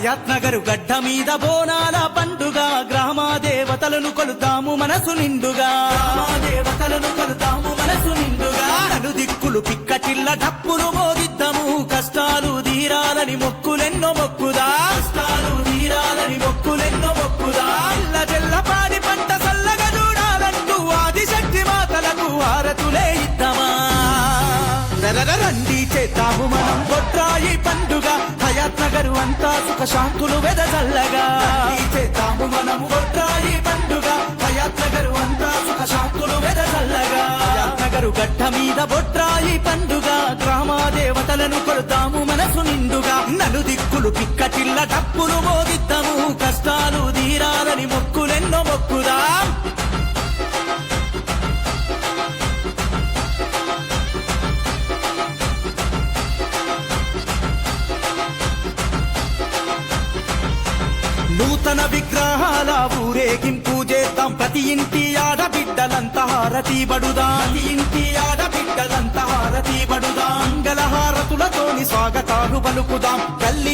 హయాత్ నగరు గడ్డ మీద బోనాల పండుగ గ్రామ దేవతలను కొలుతాము మనసు నిండుగా దేవతలను కొలుతాము మనసు నిండుగా నలుదిక్కులు పిక్కటిల్ల డప్పులు మోగిద్దాము కష్టాలు తీరాలని మొక్కులెన్నో మొక్కుదా కష్టాలు తీరాలని మొక్కులెన్నో మొక్కుదా ఇల్ల జల్ల పాడి పంట సల్లగా చూడాలంటూ ఆదిశక్తి మాతలకు హారతులే ఇద్దామా రండి చేద్దాము మనం బొట్రాయి పండుగ హయాత్ నగరు అంతా సుఖ శాంతులు వెదజల్లగా చేద్దాము మనం బొట్రాయి పండుగ హయాత్ నగరు అంతా సుఖ శాంతులు వెదజల్లగా హయాత్ నగరు గడ్డ మీద బొట్రాయి పండుగ గ్రామ దేవతలను కొలుతాము మనసు నిండుగా నలుదిక్కులు పిక్కటిల్ల డప్పులు మోగిద్దాము కష్టాలు తీరాలని మొక్కులెన్నో మొక్కుదా నూతన విగ్రహాల ఊరేగింపు చేద్దాం ప్రతి ఇంటి ఆడబిడ్డలంతా హారతి బడుదాం ప్రతి ఇంటి ఆడబిడ్డలంతా హారతి బడుదాం మంగళ హారతులతోని స్వాగతాలు పలుకుదాం గల్లి